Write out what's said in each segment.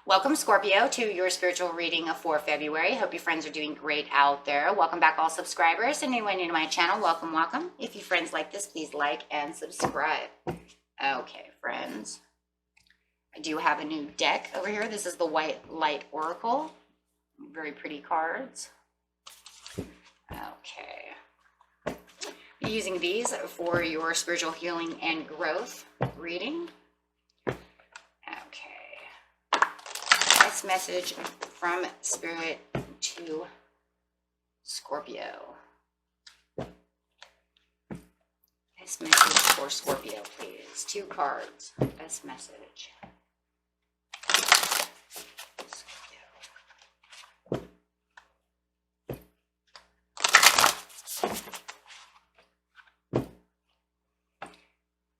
Welcome, Scorpio, to your spiritual reading for February. Hope your friends are doing great out there. Welcome back, all subscribers. And anyone new to my channel, welcome, welcome. If you friends like this, please like and subscribe. Okay, friends. I do have a new deck over here. This is the White Light Oracle. Very pretty cards. Okay. Be using these for your spiritual healing and growth reading. Message from Spirit to Scorpio. Best message for Scorpio, please. 2 cards. Best message. Scorpio.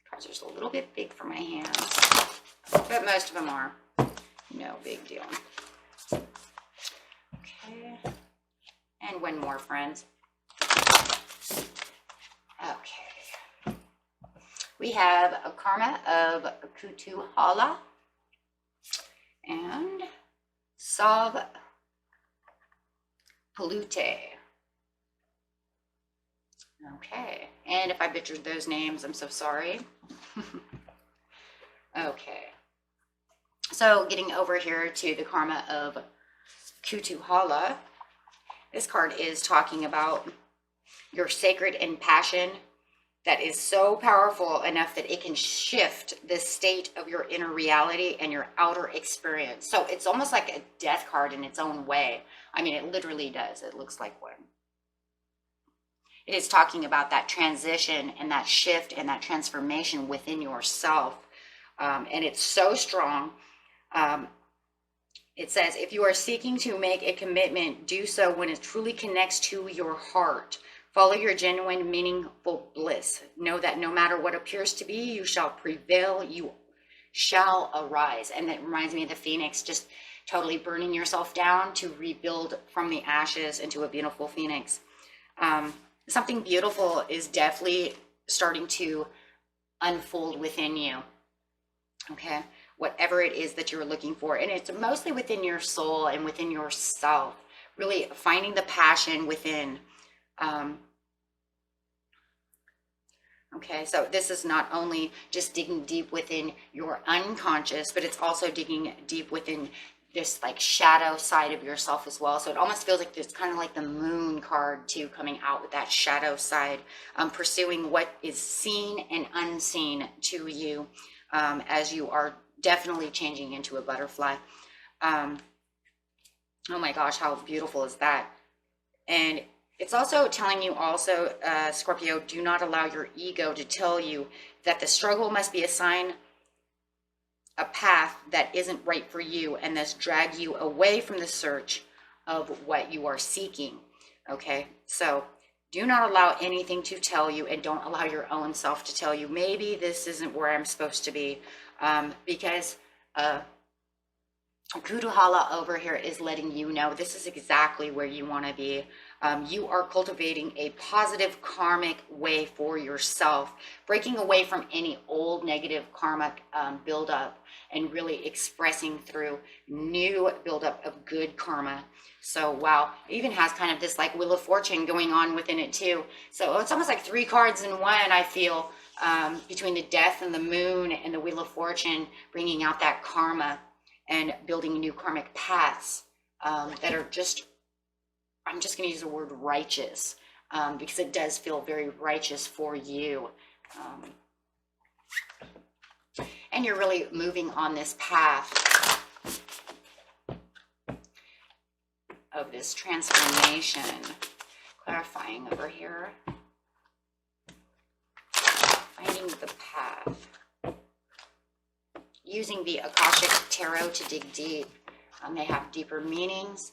Cards are just a little bit big for my hands, but most of them are. No big deal. Okay. And one more, friends. Okay. We have a karma of Kutuhala and Sav Palute. Okay. And if I butchered those names, I'm so sorry. Okay. So getting over here to the karma of Kutuhala, this card is talking about your sacred and passion that is so powerful enough that it can shift the state of your inner reality and your outer experience. So it's almost like a death card in its own way. I mean, it literally does. It looks like one. It is talking about that transition and that shift and that transformation within yourself. And it's so strong. It says, if you are seeking to make a commitment, do so when it truly connects to your heart. Follow your genuine, meaningful bliss. Know that no matter what appears to be, you shall prevail, you shall arise. And that reminds me of the phoenix, just totally burning yourself down to rebuild from the ashes into a beautiful phoenix. Something beautiful is definitely starting to unfold within you. Okay. Whatever it is that you're looking for. And it's mostly within your soul and within yourself, really finding the passion within. Okay, so this is not only just digging deep within your unconscious, but it's also digging deep within this like shadow side of yourself as well. So it almost feels like it's kind of like the moon card too, coming out with that shadow side, pursuing what is seen and unseen to you as you are definitely changing into a butterfly. Oh my gosh, how beautiful is that? And it's also telling you also, Scorpio, do not allow your ego to tell you that the struggle must be a path that isn't right for you, and thus drag you away from the search of what you are seeking. Okay, so do not allow anything to tell you, and don't allow your own self to tell you, maybe this isn't where I'm supposed to be. Because Kutuhala over here is letting you know this is exactly where you want to be. You are cultivating a positive karmic way for yourself, breaking away from any old negative karmic buildup and really expressing through new buildup of good karma. So wow, it even has kind of this like Wheel of Fortune going on within it too. So it's almost like 3 cards in one, I feel. Between the death and the moon and the Wheel of Fortune, bringing out that karma and building new karmic paths that are just, I'm just going to use the word righteous because it does feel very righteous for you. And you're really moving on this path of this transformation. Clarifying over here. Finding the path. Using the Akashic Tarot to dig deep. They have deeper meanings.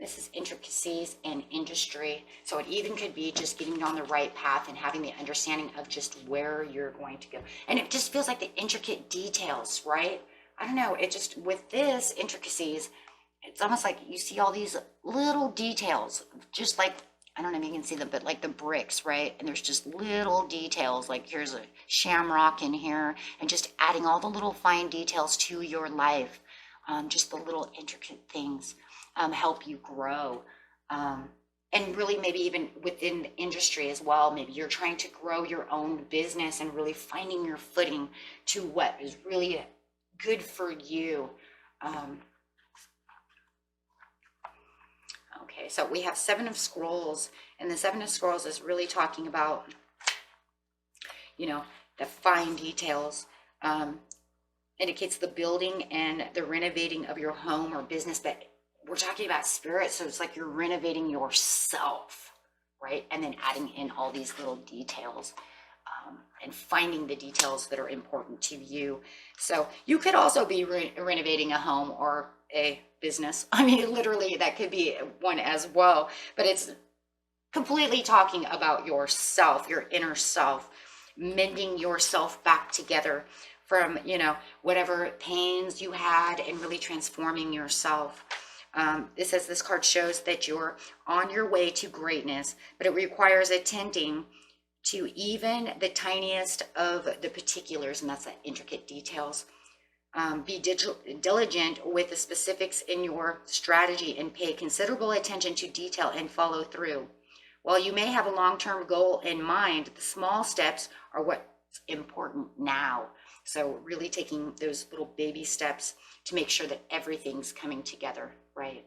This is intricacies and industry. So it even could be just getting on the right path and having the understanding of just where you're going to go. And it just feels like the intricate details, right? I don't know. It just, with this intricacies, it's almost like you see all these little details, just like I don't know if you can see them, but like the bricks, right? And there's just little details, like here's a shamrock in here, and just adding all the little fine details to your life. Just the little intricate things help you grow. And really maybe even within the industry as well, maybe you're trying to grow your own business and really finding your footing to what is really good for you. Okay, so we have Seven of Scrolls, and the Seven of Scrolls is really talking about, you know, the fine details. Indicates the building and the renovating of your home or business, but we're talking about spirit, so it's like you're renovating yourself, right? And then adding in all these little details, and finding the details that are important to you. So you could also be renovating a home or a business. I mean, literally, that could be one as well, but it's completely talking about yourself, your inner self, mending yourself back together from, you know, whatever pains you had, and really transforming yourself. It says this card shows that you're on your way to greatness, but it requires attending to even the tiniest of the particulars, and that's the intricate details. Be diligent with the specifics in your strategy and pay considerable attention to detail and follow through. While you may have a long-term goal in mind, the small steps are what's important now. So really taking those little baby steps to make sure that everything's coming together, right?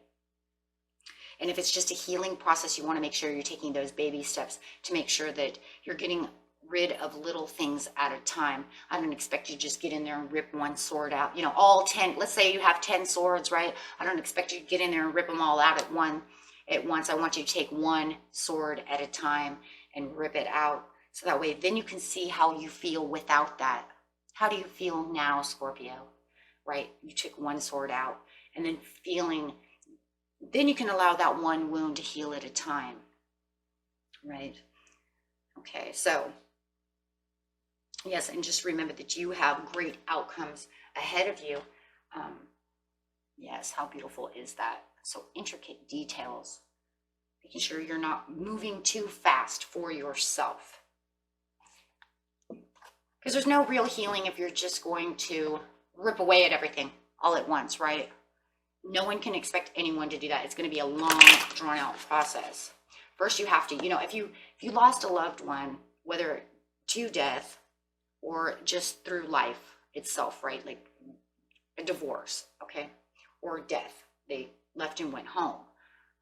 And if it's just a healing process, you want to make sure you're taking those baby steps to make sure that you're getting rid of little things at a time. I don't expect you to just get in there and rip one sword out, you know, all 10. Let's say you have 10 swords, right? I don't expect you to get in there and rip them all out at once. I want you to take one sword at a time and rip it out, so that way then you can see how you feel without that. How do you feel now, Scorpio? Right? You took one sword out, and then feeling, then you can allow that one wound to heal at a time, right? Okay, so yes, and just remember that you have great outcomes ahead of you. Yes, how beautiful is that? So intricate details, making sure you're not moving too fast for yourself. Because there's no real healing if you're just going to rip away at everything all at once, right? No one can expect anyone to do that. It's going to be a long, drawn out process. First, you have to, you know, if you lost a loved one, whether to death or just through life itself, right? Like a divorce, okay? Or death. They left and went home,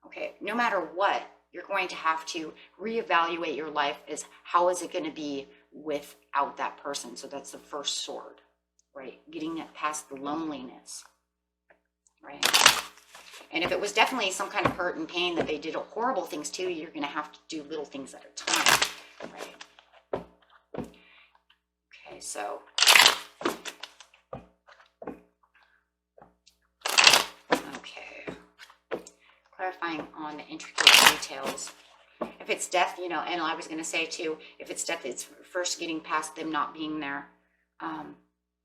okay? No matter what, you're going to have to reevaluate your life as how is it going to be without that person. So that's the first sword, right? Getting it past the loneliness, right? And if it was definitely some kind of hurt and pain that they did horrible things to, you're going to have to do little things at a time, right? Okay, so okay, clarifying on the intricate details. If it's death, you know, and I was going to say too, if it's death, it's first getting past them not being there.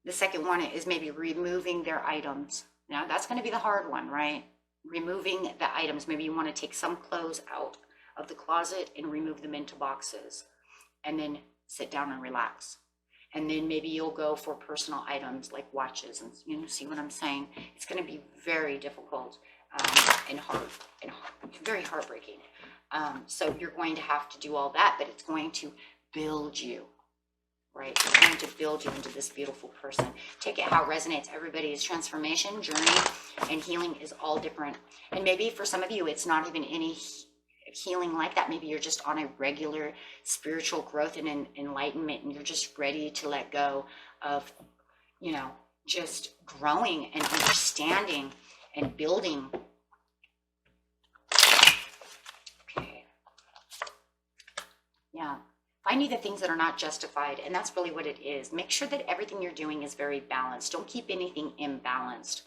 The second one is maybe removing their items. Now that's going to be the hard one, right? Removing the items. Maybe you want to take some clothes out of the closet and remove them into boxes, and then sit down and relax. And then maybe you'll go for personal items like watches, and you know, see what I'm saying? It's going to be very difficult and hard and very heartbreaking. So you're going to have to do all that, but it's going to build you, right? It's going to build you into this beautiful person. Take it how it resonates. Everybody's transformation, journey, and healing is all different. And maybe for some of you, it's not even any healing like that. Maybe you're just on a regular spiritual growth and enlightenment, and you're just ready to let go of, you know, just growing and understanding and building. Yeah, finding the things that are not justified, and that's really what it is. Make sure that everything you're doing is very balanced. Don't keep anything imbalanced,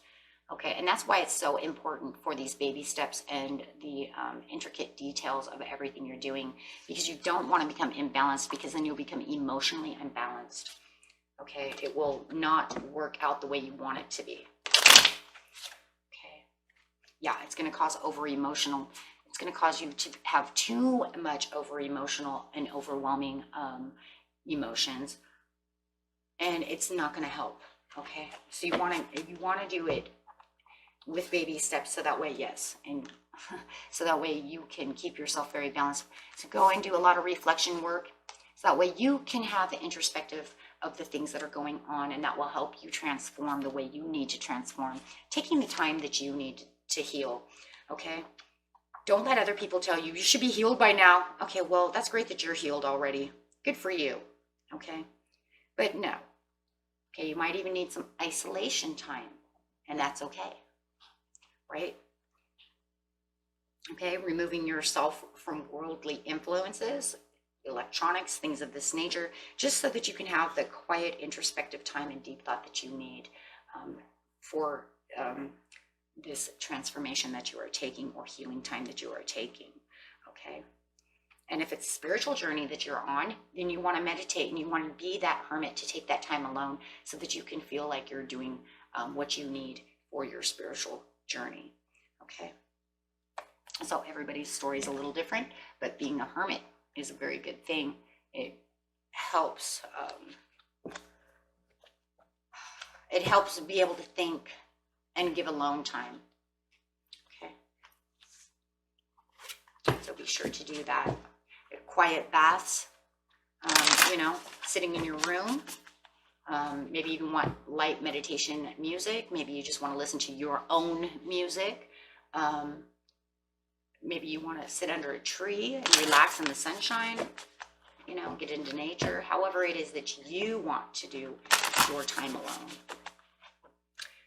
okay? And that's why it's so important for these baby steps and the intricate details of everything you're doing, because you don't want to become imbalanced, because then you'll become emotionally unbalanced, okay? It will not work out the way you want it to be, okay? Yeah, it's going to cause over-emotional It's going to cause you to have too much over emotional and overwhelming emotions, and it's not going to help. Okay, so you want to do it with baby steps, so that way, yes, and so that way you can keep yourself very balanced. So go and do a lot of reflection work, so that way you can have the introspective of the things that are going on, and that will help you transform the way you need to transform, taking the time that you need to heal. Okay, don't let other people tell you you should be healed by now. Okay, well, that's great that you're healed already, good for you. Okay, but no. Okay, you might even need some isolation time, and that's okay, right? Okay, removing yourself from worldly influences, electronics, things of this nature, just so that you can have the quiet, introspective time and deep thought that you need for this transformation that you are taking, or healing time that you are taking. Okay, and if it's a spiritual journey that you're on, then you want to meditate, and you want to be that hermit to take that time alone, so that you can feel like you're doing what you need for your spiritual journey. Okay, so everybody's story is a little different, but being a hermit is a very good thing. It helps be able to think and give alone time. Okay, so be sure to do that. Quiet baths, sitting in your room. Maybe you want light meditation music. Maybe you just want to listen to your own music. Maybe you want to sit under a tree and relax in the sunshine, get into nature. However it is that you want to do your time alone.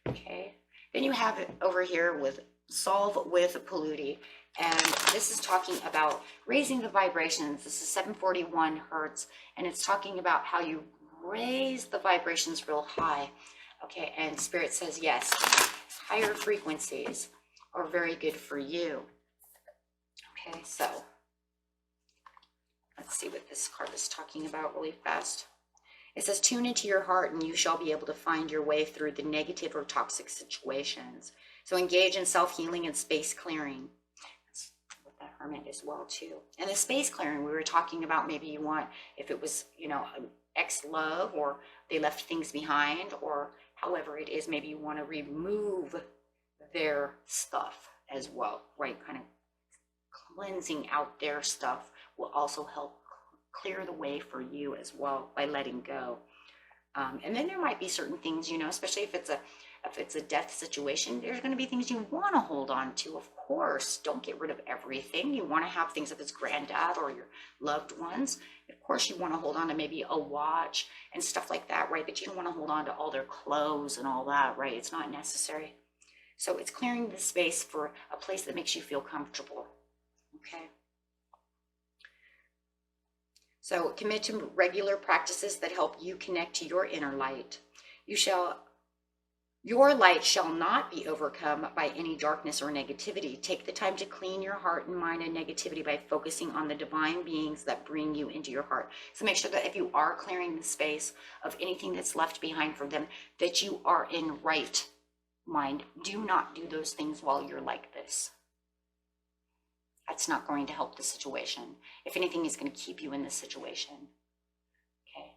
Okay, then you have it over here with Solve with Polluti, and this is talking about raising the vibrations. This is 741 hertz, and it's talking about how you raise the vibrations real high. Okay, and Spirit says yes, higher frequencies are very good for you. Okay, so let's see what this card is talking about really fast. It says, tune into your heart and you shall be able to find your way through the negative or toxic situations. So engage in self-healing and space clearing. That's what that hermit as well too. And the space clearing we were talking about, maybe you want, if it was, ex-love, or they left things behind, or however it is, maybe you want to remove their stuff as well, right? Kind of cleansing out their stuff will also help clear the way for you as well by letting go. And then there might be certain things, especially if it's a death situation, there's going to be things you want to hold on to. Of course, don't get rid of everything. You want to have things, if it's granddad or your loved ones, of course you want to hold on to maybe a watch and stuff like that, right? But you don't want to hold on to all their clothes and all that, right? It's not necessary. So it's clearing the space for a place that makes you feel comfortable. Okay. So commit to regular practices that help you connect to your inner light. Your light shall not be overcome by any darkness or negativity. Take the time to clean your heart and mind and negativity by focusing on the divine beings that bring you into your heart. So make sure that if you are clearing the space of anything that's left behind for them, that you are in right mind. Do not do those things while you're like this. That's not going to help the situation. If anything, it's going to keep you in this situation. Okay.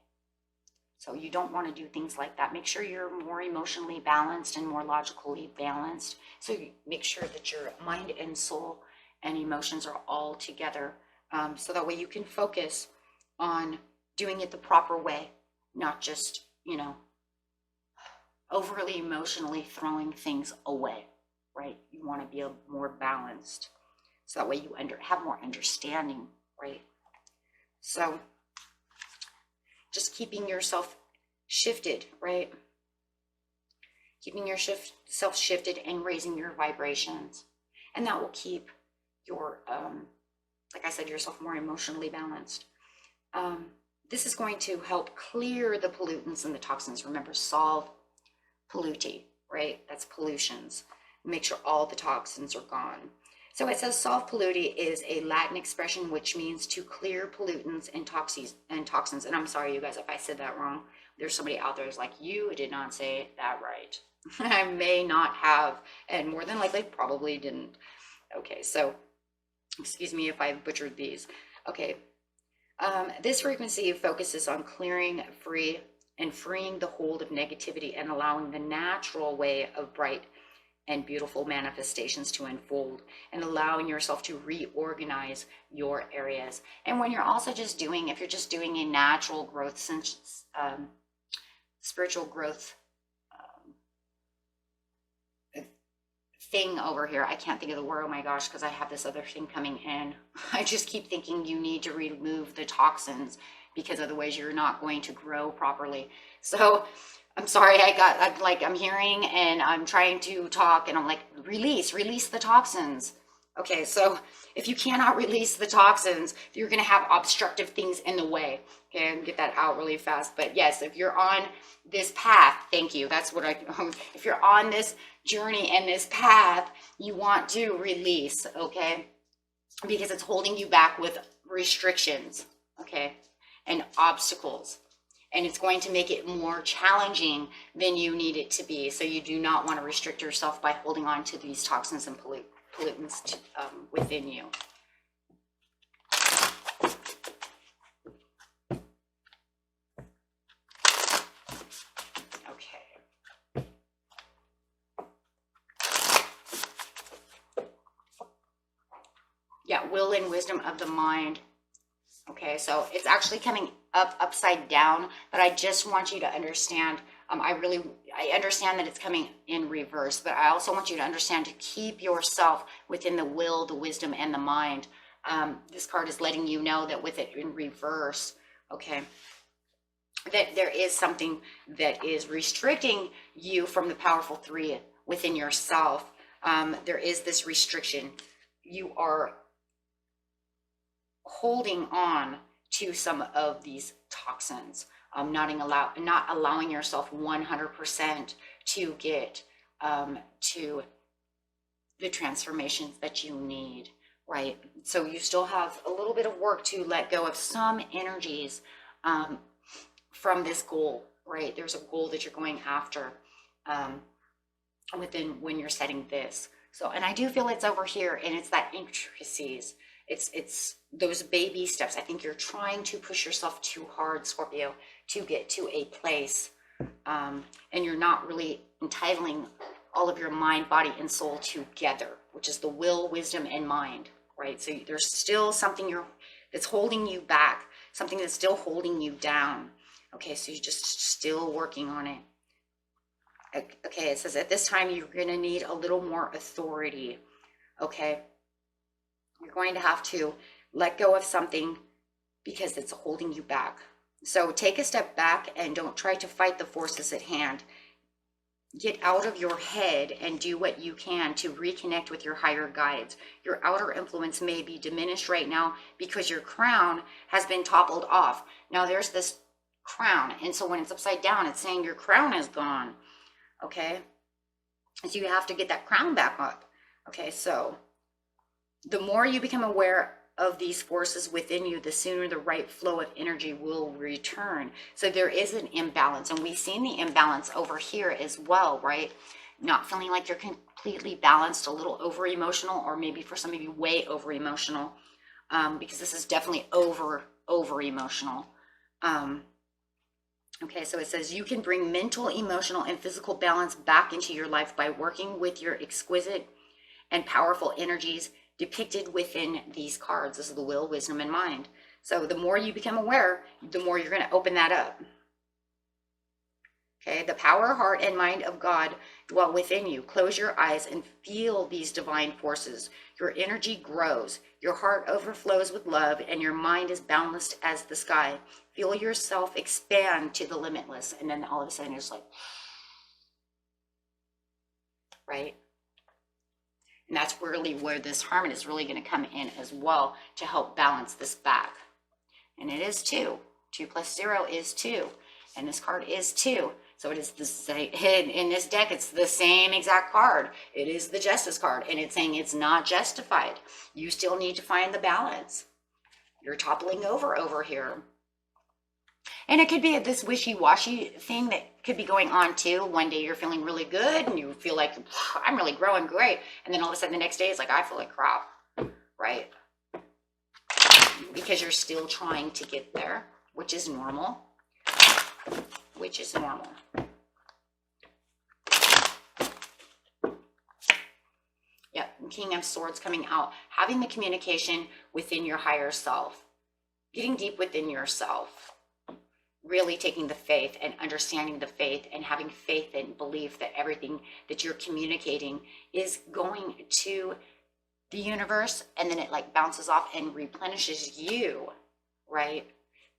So you don't want to do things like that. Make sure you're more emotionally balanced and more logically balanced. So you make sure that your mind and soul and emotions are all together. So that way you can focus on doing it the proper way, not just, overly emotionally throwing things away, right? You want to be more balanced. So that way you have more understanding, right? So just keeping yourself shifted, right? Keeping yourself shifted and raising your vibrations. And that will keep your, like I said, yourself more emotionally balanced. This is going to help clear the pollutants and the toxins. Remember, solve polluti, right? That's pollutions. Make sure all the toxins are gone. So it says solve polluti is a Latin expression which means to clear pollutants and toxins. And I'm sorry, you guys, if I said that wrong. There's somebody out there who's like, you did not say that right. I may not have, and more than likely probably didn't. Okay, so Excuse me if I butchered these. Okay. This frequency focuses on clearing free and freeing the hold of negativity and allowing the natural way of bright and beautiful manifestations to unfold, and allowing yourself to reorganize your areas. And when you're also just doing, if you're just doing a natural growth, spiritual growth thing over here, I can't think of the word, oh my gosh, because I have this other thing coming in. I just keep thinking you need to remove the toxins, because otherwise you're not going to grow properly. So I'm sorry, I'm hearing and I'm trying to talk and I'm like, release the toxins. Okay, so if you cannot release the toxins, you're going to have obstructive things in the way. Okay, I can get that out really fast. But yes, if you're on this path, thank you. That's what if you're on this journey and this path, you want to release, okay? Because it's holding you back with restrictions, okay? And obstacles. And it's going to make it more challenging than you need it to be. So you do not want to restrict yourself by holding on to these toxins and pollutants within you. Okay. Yeah, will and wisdom of the mind. Okay, so it's actually coming up upside down, but I just want you to understand, I understand that it's coming in reverse, but I also want you to understand to keep yourself within the will, the wisdom, and the mind. This card is letting you know that with it in reverse, okay, that there is something that is restricting you from the powerful three within yourself. There is this restriction. You are holding on to some of these toxins, not allowing yourself 100% to get to the transformations that you need, right? So you still have a little bit of work to let go of some energies from this goal, right? There's a goal that you're going after within when you're setting this. So, and I do feel it's over here, and it's that intricacies. It's those baby steps. I think you're trying to push yourself too hard, Scorpio, to get to a place, and you're not really entitling all of your mind, body, and soul together, which is the will, wisdom, and mind, right? So there's still something that's holding you back, something that's still holding you down. Okay, so you're just still working on it. Okay, it says at this time you're going to need a little more authority. Okay, you're going to have to let go of something because it's holding you back. So take a step back and don't try to fight the forces at hand. Get out of your head and do what you can to reconnect with your higher guides. Your outer influence may be diminished right now because your crown has been toppled off. Now there's this crown, and so when it's upside down, it's saying your crown is gone. Okay, so you have to get that crown back up. Okay, so the more you become aware of these forces within you, the sooner the right flow of energy will return. So there is an imbalance, and we've seen the imbalance over here as well, right? Not feeling like you're completely balanced, a little over emotional, or maybe for some of you way over emotional, because this is definitely over emotional. Okay, so it says you can bring mental, emotional, and physical balance back into your life by working with your exquisite and powerful energies depicted within these cards. This is the will, wisdom, and mind. So the more you become aware, the more you're going to open that up. Okay, the power, heart, and mind of God dwell within you. Close your eyes and feel these divine forces. Your energy grows, your heart overflows with love, and your mind is boundless as the sky. Feel yourself expand to the limitless, and then all of a sudden it's like, right? And that's really where this harmony is really going to come in as well to help balance this back. And it is 2. 2 plus 0 is 2. And this card is 2. So it is the same, in this deck, it's the same exact card. It is the Justice card. And it's saying it's not justified. You still need to find the balance. You're toppling over here. And it could be this wishy-washy thing that could be going on too. One day you're feeling really good and you feel like I'm really growing great. And then all of a sudden the next day it's like, I feel like crap, right? because you're still trying to get there, which is normal. Which is normal. Yep, King of Swords coming out. Having the communication within your higher self. Getting deep within yourself. Really taking the faith and understanding the faith and having faith and belief that everything that you're communicating is going to the universe, and then it like bounces off and replenishes you, right?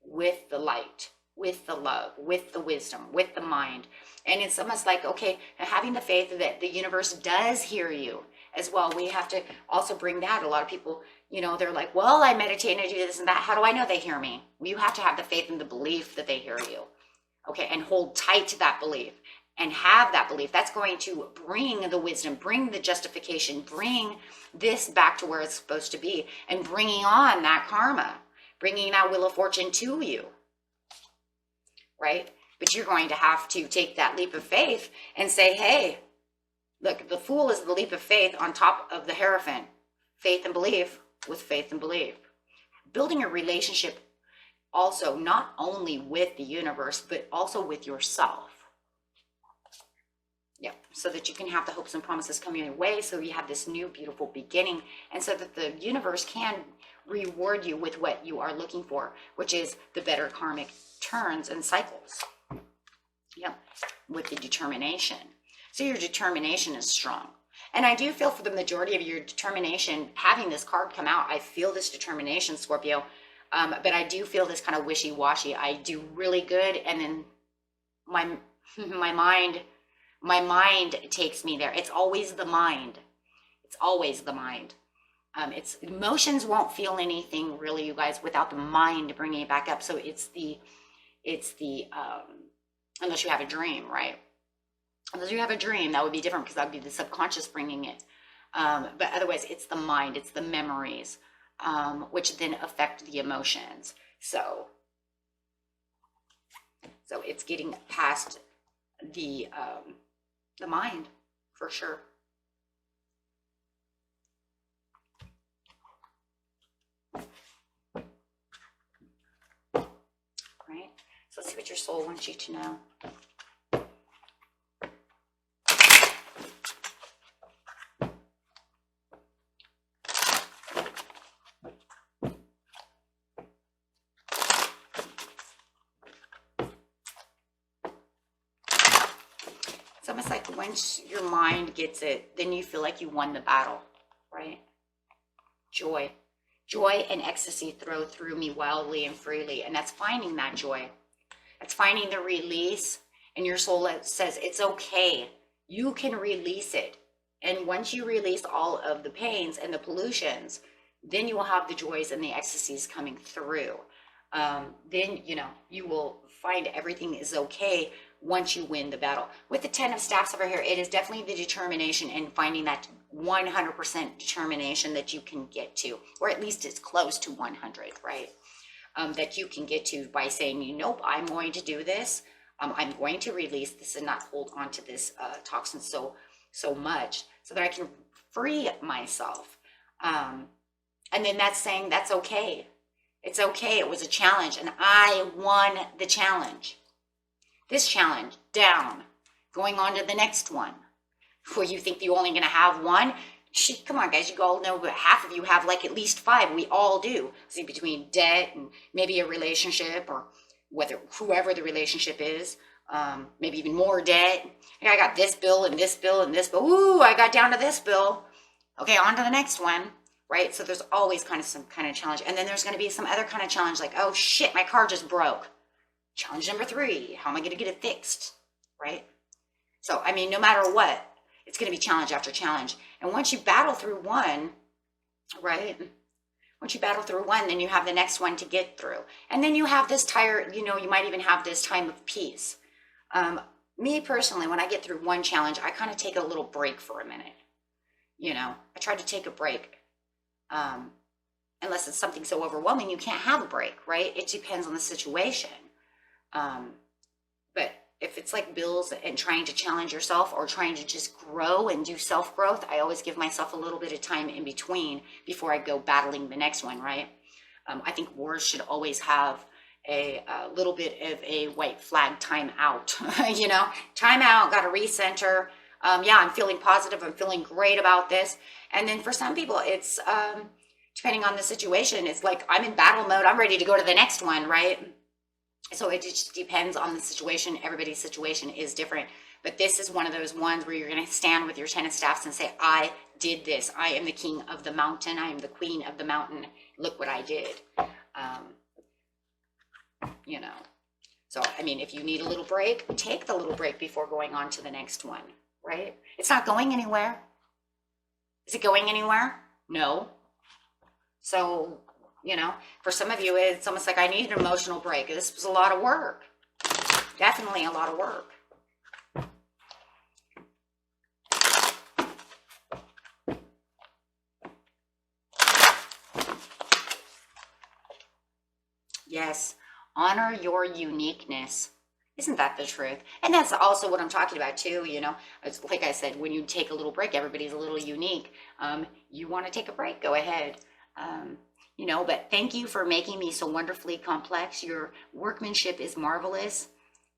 With the light, with the love, with the wisdom, with the mind. And it's almost like, okay, having the faith that the universe does hear you as well. We have to also bring that. A lot of people, you know, they're like, well, I meditate and I do this and that. How do I know they hear me? Well, you have to have the faith and the belief that they hear you. Okay, and hold tight to that belief and have that belief. That's going to bring the wisdom, bring the justification, bring this back to where it's supposed to be, and bringing on that karma, bringing that wheel of fortune to you, right? But you're going to have to take that leap of faith and say, hey, look, the Fool is the leap of faith on top of the Hierophant. Faith and belief with faith and belief. Building a relationship also not only with the universe, but also with yourself. Yeah, so that you can have the hopes and promises coming your way, so you have this new beautiful beginning, and so that the universe can reward you with what you are looking for, which is the better karmic turns and cycles. Yeah, with the determination. So your determination is strong. And I do feel for the majority of your determination, having this card come out, I feel this determination, Scorpio, but I do feel this kind of wishy-washy. I do really good, and then my mind takes me there. It's always the mind. It's always the mind. It's emotions won't feel anything really, you guys, without the mind bringing it back up. So it's the unless you have a dream, right? Unless you have a dream, that would be different, because that would be the subconscious bringing it. But otherwise, it's the mind, it's the memories, which then affect the emotions. So it's getting past the mind, for sure. Right? So let's see what your soul wants you to know. It's almost like once your mind gets it, then you feel like you won the battle, right? Joy. Joy and ecstasy throw through me wildly and freely. And that's finding that joy. That's finding the release. And your soul says, it's okay. You can release it. And once you release all of the pains and the pollutions, then you will have the joys and the ecstasies coming through. Then, you will find everything is okay once you win the battle. With the 10 of Staffs over here, it is definitely the determination and finding that 100% determination that you can get to, or at least it's close to 100, right? That you can get to by saying, nope, I'm going to do this. I'm going to release this and not hold on to this toxin so much, so that I can free myself. And then that's saying that's okay. It's okay. It was a challenge and I won the challenge. This challenge, down, going on to the next one. Where you think you're only going to have one? Shit, come on, guys. You all know, but half of you have like at least 5. We all do. See, between debt and maybe a relationship, or whoever the relationship is, maybe even more debt. Hey, I got this bill and this bill and this bill. Ooh, I got down to this bill. Okay, on to the next one, right? So there's always kind of some kind of challenge. And then there's going to be some other kind of challenge, like, oh shit, my car just broke. Challenge number 3, how am I going to get it fixed, right? So, I mean, no matter what, it's going to be challenge after challenge. And once you battle through one, right? Once you battle through one, then you have the next one to get through. And then you have this you might even have this time of peace. Me personally, when I get through one challenge, I kind of take a little break for a minute. I try to take a break. Unless it's something so overwhelming, you can't have a break, right? It depends on the situation. But if it's like bills and trying to challenge yourself or trying to just grow and do self-growth, I always give myself a little bit of time in between before I go battling the next one, right? I think wars should always have a little bit of a white flag time out. You know, time out, got to recenter. Yeah, I'm feeling positive. I'm feeling great about this. And then for some people, it's depending on the situation, it's like I'm in battle mode. I'm ready to go to the next one, right? So it just depends on the situation. Everybody's situation is different. But this is one of those ones where you're going to stand with your 10 of staffs and say, I did this. I am the king of the mountain. I am the queen of the mountain. Look what I did. You know, so, I mean, if you need a little break, take the little break before going on to the next one, right? It's not going anywhere. Is it going anywhere? No. So, you know, for some of you, it's almost like I need an emotional break. This was a lot of work. Definitely a lot of work. Yes, honor your uniqueness. Isn't that the truth? And that's also what I'm talking about too, you know. It's like I said, when you take a little break, everybody's a little unique. You want to take a break, go ahead. You know, but thank you for making me so wonderfully complex. Your workmanship is marvelous.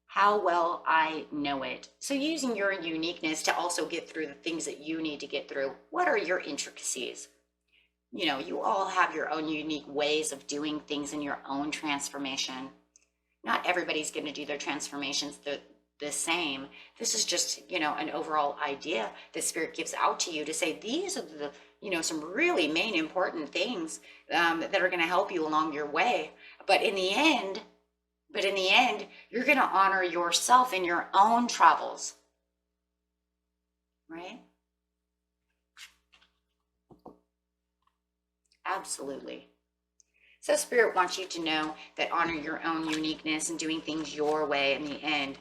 How well I know it. So using your uniqueness to also get through the things that you need to get through. What are your intricacies? You know, you all have your own unique ways of doing things in your own transformation. Not everybody's going to do their transformations the same. This is just, you know, an overall idea that Spirit gives out to you to say, these are the, you know, some really main important things that are going to help you along your way. But in the end, you're going to honor yourself in your own travels, right? Absolutely. So Spirit wants you to know that honor your own uniqueness and doing things your way in the end,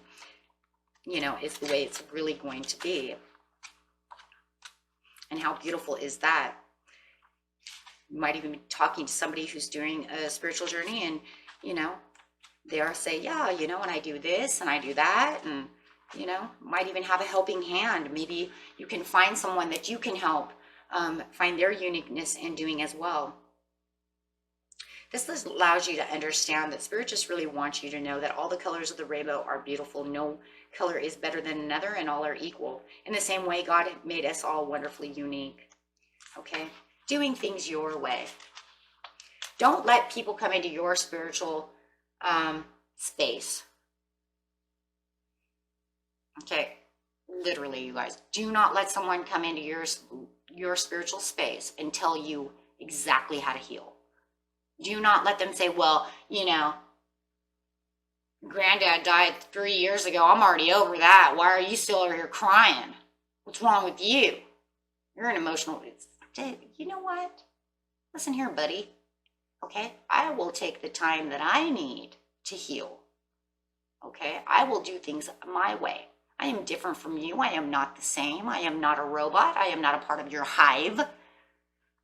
you know, is the way it's really going to be. And how beautiful is that? You might even be talking to somebody who's doing a spiritual journey and, you know, they'll say, yeah, you know, and I do this and I do that. And, you know, might even have a helping hand. Maybe you can find someone that you can help find their uniqueness in doing as well. This allows you to understand that Spirit just really wants you to know that all the colors of the rainbow are beautiful. No color is better than another and all are equal. In the same way, God made us all wonderfully unique. Okay? Doing things your way. Don't let people come into your spiritual space. Okay? Literally, you guys. Do not let someone come into your spiritual space and tell you exactly how to heal. Do not let them say, well, you know, Granddad died 3 years ago. I'm already over that. Why are you still over here crying? What's wrong with you? You're an emotional. You know what? Listen here, buddy. Okay? I will take the time that I need to heal. Okay? I will do things my way. I am different from you. I am not the same. I am not a robot. I am not a part of your hive.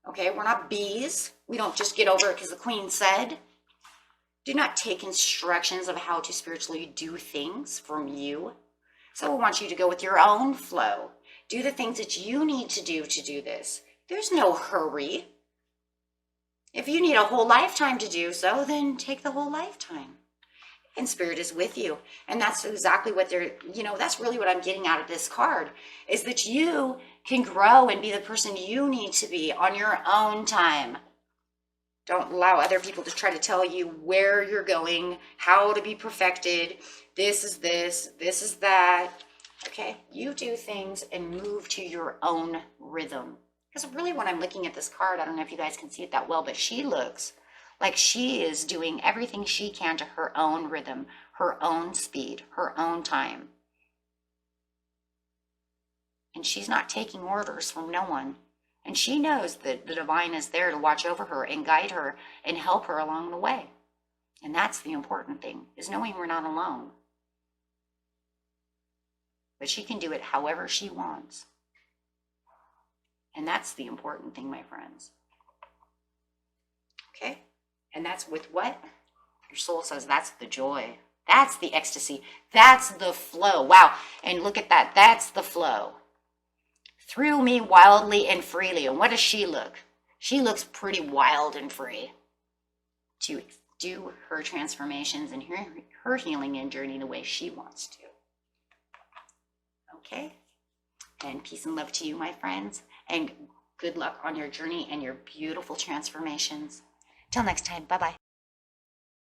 Okay? We're not bees. We don't just get over it because the queen said. Do not take instructions of how to spiritually do things from you. So I want you to go with your own flow. Do the things that you need to do this. There's no hurry. If you need a whole lifetime to do so, then take the whole lifetime. And Spirit is with you. And that's exactly what they're, you know, that's really what I'm getting out of this card, is that you can grow and be the person you need to be on your own time. Don't allow other people to try to tell you where you're going, how to be perfected. This is this is that. Okay, you do things and move to your own rhythm. Because really when I'm looking at this card, I don't know if you guys can see it that well, but she looks like she is doing everything she can to her own rhythm, her own speed, her own time. And she's not taking orders from no one. And she knows that the divine is there to watch over her and guide her and help her along the way. And that's the important thing, is knowing we're not alone. But she can do it however she wants. And that's the important thing, my friends. Okay? And that's with what? Your soul says that's the joy. That's the ecstasy. That's the flow. Wow. And look at that. That's the flow. Through me wildly and freely. And what does she look? She looks pretty wild and free. to do her transformations and her healing and journey the way she wants to. Okay? And peace and love to you, my friends. And good luck on your journey and your beautiful transformations. Till next time. Bye-bye.